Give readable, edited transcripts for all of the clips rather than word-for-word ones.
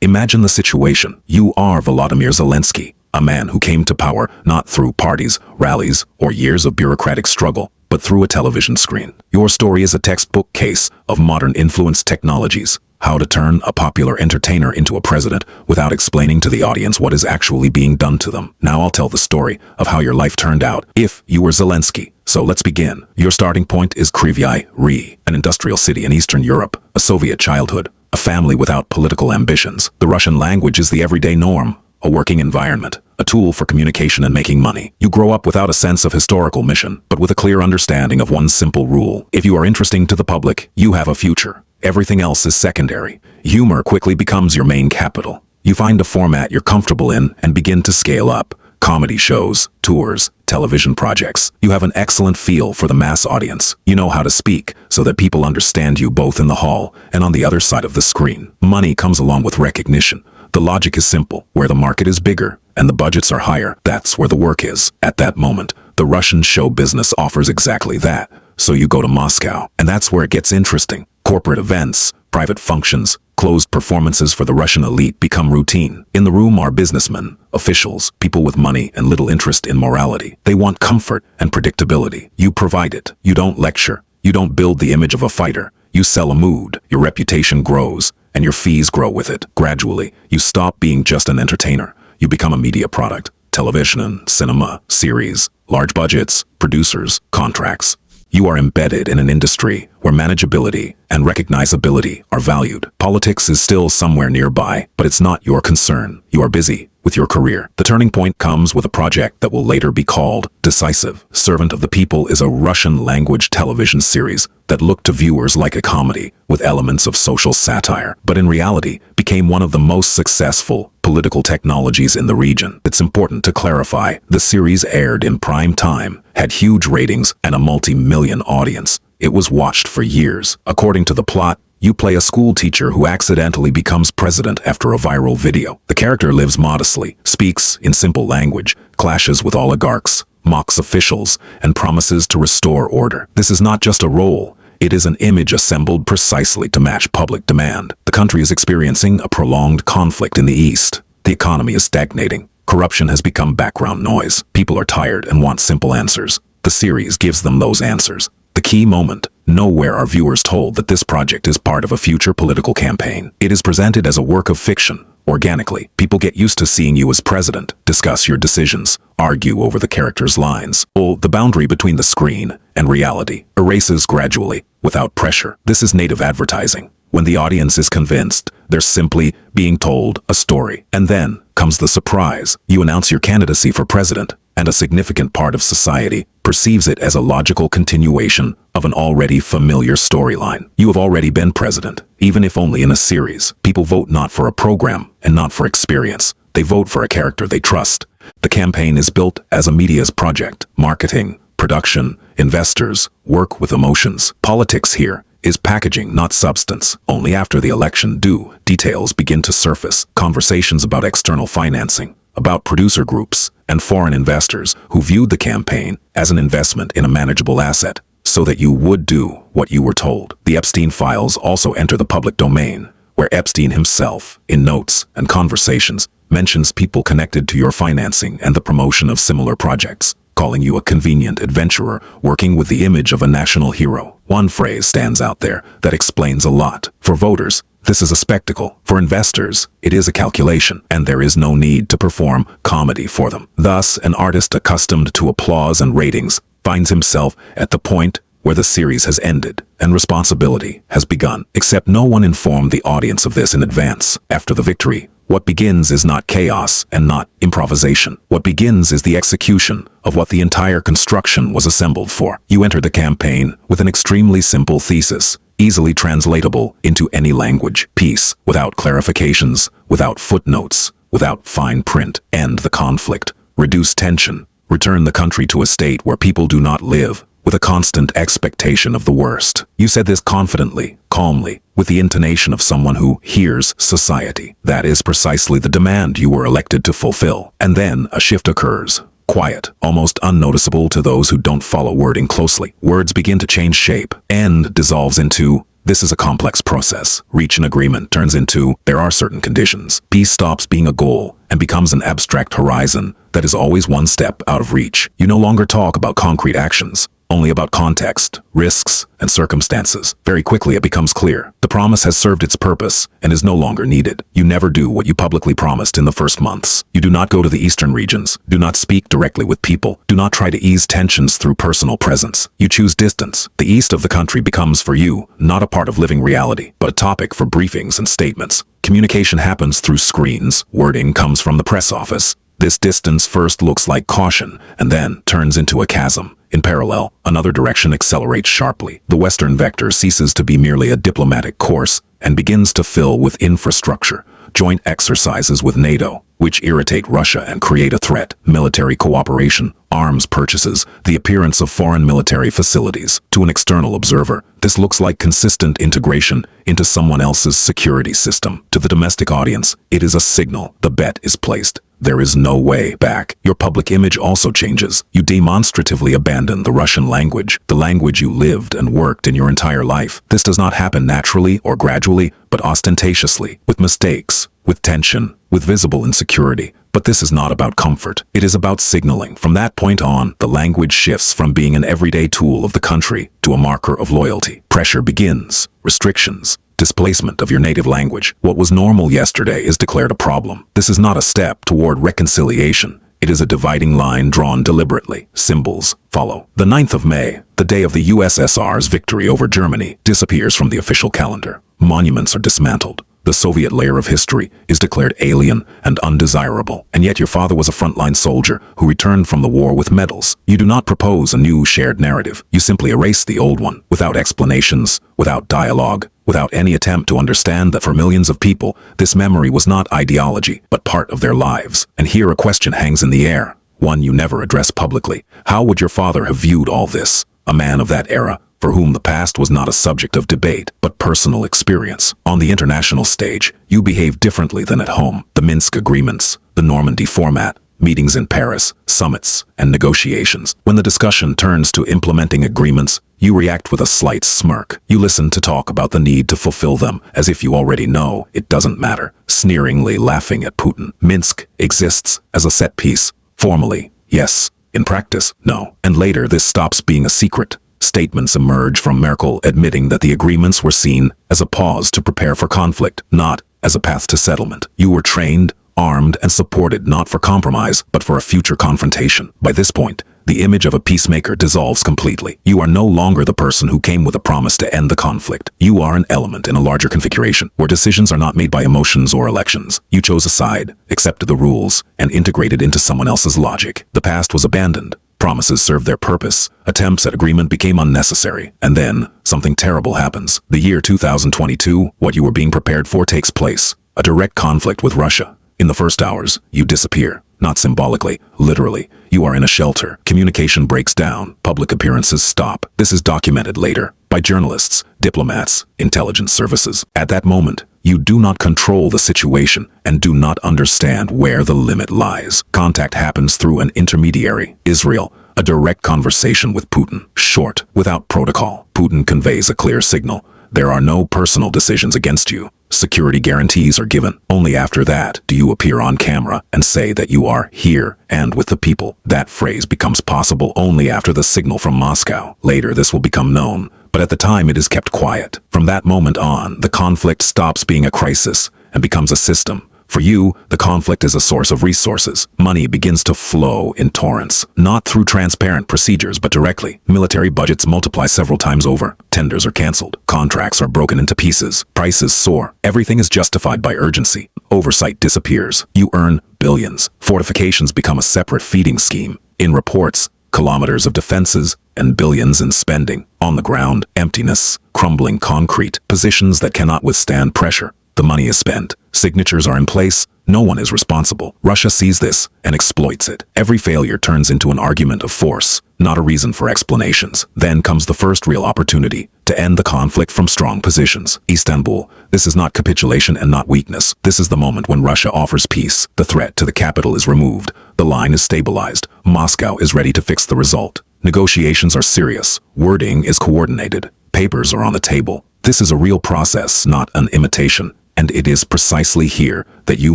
Imagine the situation. You are Volodymyr Zelensky, a man who came to power not through parties, rallies, or years of bureaucratic struggle, but through a television screen. Your story is a textbook case of modern influence technologies, how to turn a popular entertainer into a president without explaining to the audience what is actually being done to them. Now I'll tell the story of how your life turned out if you were Zelensky. So let's begin. Your starting point is Kryvyi Rih, an industrial city in Eastern Europe, a Soviet childhood, a family without political ambitions. The Russian language is the everyday norm, a working environment, a tool for communication and making money. You grow up without a sense of historical mission, but with a clear understanding of one simple rule. If you are interesting to the public, you have a future. Everything else is secondary. Humor quickly becomes your main capital. You find a format you're comfortable in and begin to scale up. Comedy shows, tours, television projects. You have an excellent feel for the mass audience. You know how to speak so that people understand you both in the hall and on the other side of the screen. Money comes along with recognition. The logic is simple. Where the market is bigger and the budgets are higher, that's where the work is. At that moment, the Russian show business offers exactly that. So you go to Moscow, and that's where it gets interesting. Corporate events, private functions, closed performances for the Russian elite become routine. In the room are businessmen, officials, people with money and little interest in morality. They want comfort and predictability. You provide it. You don't lecture. You don't build the image of a fighter. You sell a mood. Your reputation grows, and your fees grow with it. Gradually, you stop being just an entertainer. You become a media product. Television, cinema, series, large budgets, producers, contracts. You are embedded in an industry where manageability and recognizability are valued. Politics is still somewhere nearby, but it's not your concern. You are busy with your career. The turning point comes with a project that will later be called Decisive. Servant of the People is a Russian-language television series that looked to viewers like a comedy with elements of social satire, but in reality became one of the most successful political technologies in the region. It's important to clarify, the series aired in prime time, had huge ratings and a multi-million audience. It was watched for years. According to the plot, you play a school teacher who accidentally becomes president after a viral video. The character lives modestly, speaks in simple language, clashes with oligarchs, mocks officials, and promises to restore order. This is not just a role. It is an image assembled precisely to match public demand. The country is experiencing a prolonged conflict in the East. The economy is stagnating. Corruption has become background noise. People are tired and want simple answers. The series gives them those answers. The key moment. Nowhere are viewers told that this project is part of a future political campaign. It is presented as a work of fiction. Organically, people get used to seeing you as president, discuss your decisions, argue over the characters' lines. The boundary between the screen and reality erases gradually, without pressure. This is native advertising. When the audience is convinced, they're simply being told a story. And then comes the surprise. You announce your candidacy for president, and a significant part of society perceives it as a logical continuation of an already familiar storyline. You have already been president, even if only in a series. People vote not for a program and not for experience. They vote for a character they trust. The campaign is built as a media's project. Marketing, production, investors, work with emotions. Politics here is packaging, not substance. Only after the election do details begin to surface. Conversations about external financing, about producer groups and foreign investors who viewed the campaign as an investment in a manageable asset, so that you would do what you were told. The Epstein files also enter the public domain, where Epstein himself, in notes and conversations, mentions people connected to your financing and the promotion of similar projects, calling you a convenient adventurer working with the image of a national hero. One phrase stands out there that explains a lot. For voters, this is a spectacle. For investors, it is a calculation, and there is no need to perform comedy for them. Thus, an artist accustomed to applause and ratings finds himself at the point where the series has ended and responsibility has begun. Except no one informed the audience of this in advance. After the victory, what begins is not chaos and not improvisation. What begins is the execution of what the entire construction was assembled for. You entered the campaign with an extremely simple thesis, easily translatable into any language. Peace, without clarifications, without footnotes, without fine print. End the conflict. Reduce tension. Return the country to a state where people do not live with a constant expectation of the worst. You said this confidently, calmly, with the intonation of someone who hears society. That is precisely the demand you were elected to fulfill. And then a shift occurs. Quiet, almost unnoticeable to those who don't follow wording closely. Words begin to change shape. End dissolves into This is a complex process. Reach an agreement turns into, there are certain conditions. Peace stops being a goal and becomes an abstract horizon that is always one step out of reach. You no longer talk about concrete actions, only about context, risks, and circumstances. Very quickly it becomes clear. The promise has served its purpose and is no longer needed. You never do what you publicly promised in the first months. You do not go to the eastern regions. Do not speak directly with people. Do not try to ease tensions through personal presence. You choose distance. The east of the country becomes for you not a part of living reality, but a topic for briefings and statements. Communication happens through screens. Wording comes from the press office. This distance first looks like caution and then turns into a chasm. In parallel, another direction accelerates sharply. The Western vector ceases to be merely a diplomatic course and begins to fill with infrastructure, joint exercises with NATO, which irritate Russia and create a threat, military cooperation, arms purchases, the appearance of foreign military facilities. To an external observer, this looks like consistent integration into someone else's security system. To the domestic audience, it is a signal. The bet is placed. There is no way back. Your public image also changes. You demonstratively abandon the Russian language, the language you lived and worked in your entire life. This does not happen naturally or gradually, but ostentatiously, with mistakes, with tension, with visible insecurity. But this is not about comfort. It is about signaling. From that point on, the language shifts from being an everyday tool of the country to a marker of loyalty. Pressure begins. Restrictions. Displacement of your native language. What was normal yesterday is declared a problem. This is not a step toward reconciliation. It is a dividing line drawn deliberately. Symbols follow. The 9th of May, the day of the USSR's victory over Germany, disappears from the official calendar. Monuments are dismantled. The Soviet layer of history is declared alien and undesirable. And yet your father was a frontline soldier who returned from the war with medals. You do not propose a new shared narrative. You simply erase the old one, without explanations, without dialogue, without any attempt to understand that for millions of people, this memory was not ideology, but part of their lives. And here a question hangs in the air, one you never address publicly. How would your father have viewed all this? A man of that era, for whom the past was not a subject of debate, but personal experience. On the international stage, you behave differently than at home. The Minsk agreements, the Normandy format, meetings in Paris, summits, and negotiations. When the discussion turns to implementing agreements, you react with a slight smirk. You listen to talk about the need to fulfill them as if you already know it doesn't matter, sneeringly laughing at Putin. Minsk exists as a set piece. Formally, yes. In practice, no. And later this stops being a secret. Statements emerge from Merkel admitting that the agreements were seen as a pause to prepare for conflict, not as a path to settlement. You were trained, armed, and supported not for compromise, but for a future confrontation. By this point, the image of a peacemaker dissolves completely. You are no longer the person who came with a promise to end the conflict. You are an element in a larger configuration, where decisions are not made by emotions or elections. You chose a side, accepted the rules, and integrated into someone else's logic. The past was abandoned. Promises served their purpose. Attempts at agreement became unnecessary. And then, something terrible happens. The year 2022, what you were being prepared for takes place. A direct conflict with Russia. In the first hours, you disappear. Not symbolically, literally. You are in a shelter. Communication breaks down. Public appearances stop. This is documented later by journalists, diplomats, intelligence services. At that moment, you do not control the situation and do not understand where the limit lies. Contact happens through an intermediary, Israel, a direct conversation with Putin. Short, without protocol. Putin conveys a clear signal. There are no personal decisions against you. Security guarantees are given. Only after that do you appear on camera and say that you are here and with the people. That phrase becomes possible only after the signal from Moscow. Later this will become known, but at the time it is kept quiet. From that moment on, the conflict stops being a crisis and becomes a system. For you, the conflict is a source of resources. Money begins to flow in torrents, not through transparent procedures, but directly. Military budgets multiply several times over. Tenders are canceled. Contracts are broken into pieces. Prices soar. Everything is justified by urgency. Oversight disappears. You earn billions. Fortifications become a separate feeding scheme. In reports, kilometers of defenses and billions in spending. On the ground, emptiness, crumbling concrete, positions that cannot withstand pressure. The money is spent. Signatures are in place. No one is responsible. Russia sees this and exploits it. Every failure turns into an argument of force, not a reason for explanations. Then comes the first real opportunity to end the conflict from strong positions. Istanbul. This is not capitulation and not weakness. This is the moment when Russia offers peace. The threat to the capital is removed. The line is stabilized. Moscow is ready to fix the result. Negotiations are serious. Wording is coordinated. Papers are on the table. This is a real process, not an imitation. And it is precisely here that you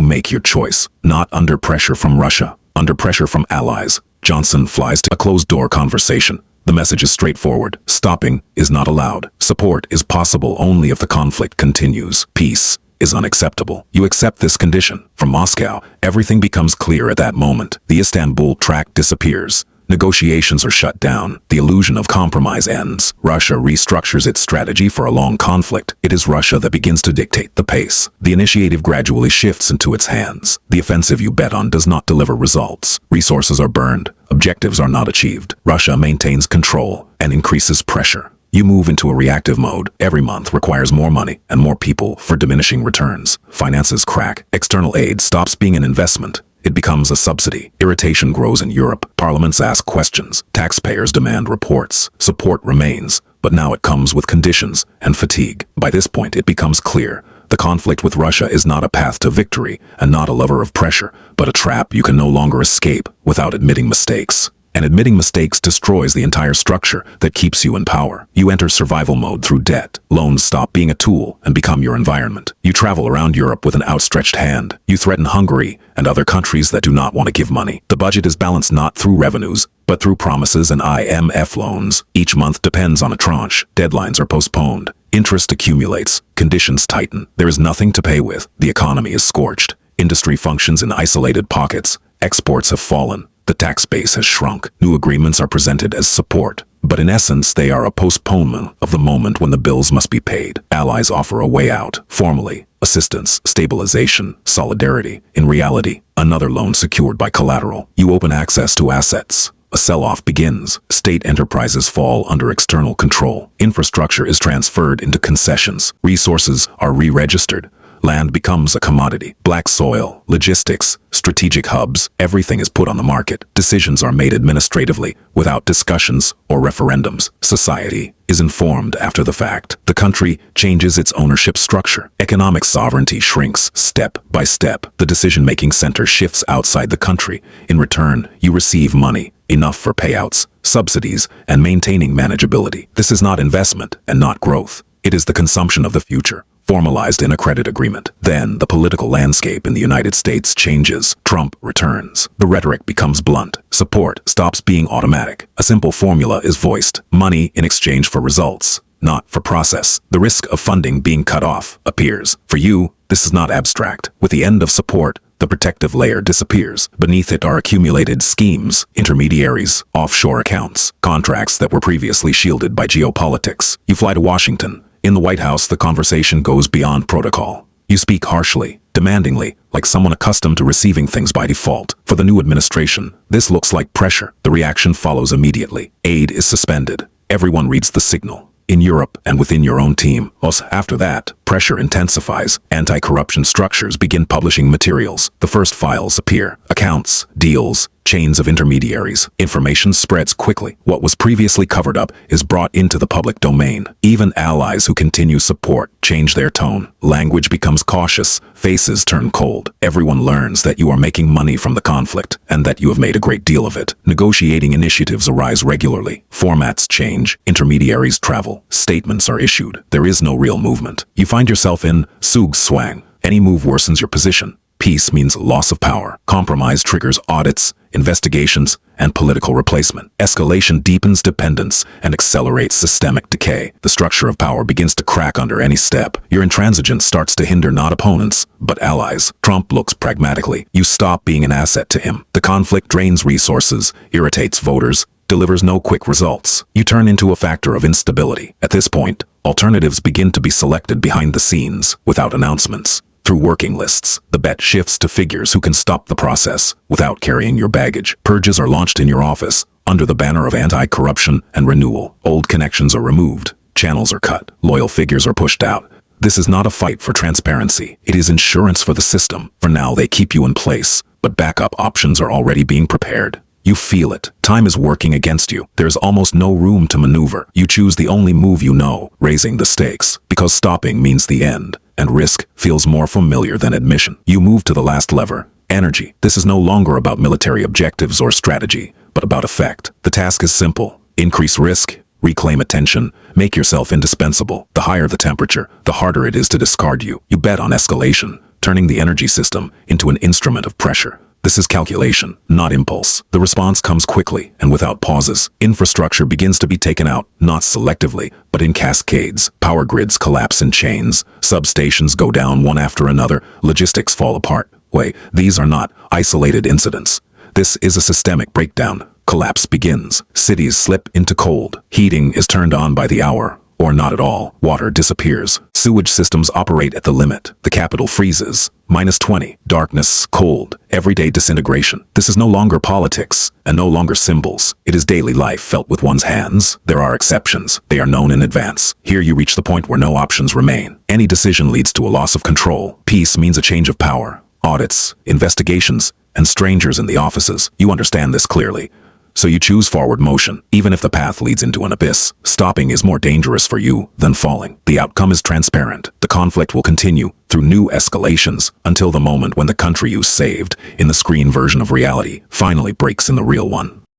make your choice. Not under pressure from Russia, under pressure from allies. Johnson flies to a closed-door conversation. The message is straightforward. Stopping is not allowed. Support is possible only if the conflict continues. Peace is unacceptable. You accept this condition. From Moscow, everything becomes clear at that moment. The Istanbul track disappears. Negotiations are shut down. The illusion of compromise ends. Russia restructures its strategy for a long conflict. It is Russia that begins to dictate the pace. The initiative gradually shifts into its hands. The offensive you bet on does not deliver results. Resources are burned. Objectives are not achieved. Russia maintains control and increases pressure. You move into a reactive mode. Every month requires more money and more people for diminishing returns. Finances crack. External aid stops being an investment. It becomes a subsidy. Irritation grows in Europe. Parliaments ask questions. Taxpayers demand reports. Support remains, but now it comes with conditions and fatigue. By this point, it becomes clear. The conflict with Russia is not a path to victory and not a lever of pressure, but a trap you can no longer escape without admitting mistakes. And admitting mistakes destroys the entire structure that keeps you in power. You enter survival mode through debt. Loans stop being a tool and become your environment. You travel around Europe with an outstretched hand. You threaten Hungary and other countries that do not want to give money. The budget is balanced not through revenues, but through promises and IMF loans. Each month depends on a tranche. Deadlines are postponed. Interest accumulates. Conditions tighten. There is nothing to pay with. The economy is scorched. Industry functions in isolated pockets. Exports have fallen. The tax base has shrunk. New agreements are presented as support, but in essence they are a postponement of the moment when the bills must be paid. Allies offer a way out. Formally, assistance, stabilization, solidarity. In reality, another loan secured by collateral. You open access to assets. A sell-off begins. State enterprises fall under external control. Infrastructure is transferred into concessions. Resources are re-registered. Land becomes a commodity. Black soil, logistics, strategic hubs, everything is put on the market. Decisions are made administratively, without discussions or referendums. Society is informed after the fact. The country changes its ownership structure. Economic sovereignty shrinks step by step. The decision-making center shifts outside the country. In return, you receive money, enough for payouts, subsidies, and maintaining manageability. This is not investment and not growth. It is the consumption of the future, formalized in a credit agreement. Then the political landscape in the United States changes. Trump returns. The rhetoric becomes blunt. Support stops being automatic. A simple formula is voiced. Money in exchange for results, not for process. The risk of funding being cut off appears. For you, this is not abstract. With the end of support, the protective layer disappears. Beneath it are accumulated schemes, intermediaries, offshore accounts, contracts that were previously shielded by geopolitics. You fly to Washington. In the White House, the conversation goes beyond protocol. You speak harshly, demandingly, like someone accustomed to receiving things by default. For the new administration, this looks like pressure. The reaction follows immediately. Aid is suspended. Everyone reads the signal. In Europe and within your own team. After that, pressure intensifies. Anti-corruption structures begin publishing materials. The first files appear. Accounts, deals, chains of intermediaries. Information spreads quickly. What was previously covered up is brought into the public domain. Even allies who continue support change their tone. Language becomes cautious. Faces turn cold. Everyone learns that you are making money from the conflict and that you have made a great deal of it. Negotiating initiatives arise regularly. Formats change. Intermediaries travel. Statements are issued. There is no real movement. You find yourself in Zugzwang. Any move worsens your position. Peace means loss of power. Compromise triggers audits, investigations, and political replacement. Escalation deepens dependence and accelerates systemic decay. The structure of power begins to crack under any step. Your intransigence starts to hinder not opponents, but allies. Trump looks pragmatically. You stop being an asset to him. The conflict drains resources, irritates voters, delivers no quick results. You turn into a factor of instability. At this point, alternatives begin to be selected behind the scenes, without announcements. Through working lists, the bet shifts to figures who can stop the process without carrying your baggage. Purges are launched in your office, under the banner of anti-corruption and renewal. Old connections are removed, channels are cut, loyal figures are pushed out. This is not a fight for transparency. It is insurance for the system. For now, they keep you in place, but backup options are already being prepared. You feel it. Time is working against you. There's almost no room to maneuver. You choose the only move you know, raising the stakes, because stopping means the end, and risk feels more familiar than admission. You move to the last lever, energy. This is no longer about military objectives or strategy, but about effect. The task is simple. Increase risk, reclaim attention, make yourself indispensable. The higher the temperature, the harder it is to discard you. You bet on escalation, turning the energy system into an instrument of pressure. This is calculation, not impulse. The response comes quickly and without pauses. Infrastructure begins to be taken out, not selectively, but in cascades. Power grids collapse in chains. Substations go down one after another. Logistics fall apart. Wait, these are not isolated incidents. This is a systemic breakdown. Collapse begins. Cities slip into cold. Heating is turned on by the hour, or not at all. Water disappears. Sewage systems operate at the limit. The capital freezes. -20. Darkness, cold, everyday disintegration. This is no longer politics, and no longer symbols. It is daily life felt with one's hands. There are exceptions. They are known in advance. Here you reach the point where no options remain. Any decision leads to a loss of control. Peace means a change of power. Audits, investigations, and strangers in the offices. You understand this clearly. So you choose forward motion, even if the path leads into an abyss. Stopping is more dangerous for you than falling. The outcome is transparent. The conflict will continue through new escalations until the moment when the country you saved in the screen version of reality finally breaks in the real one.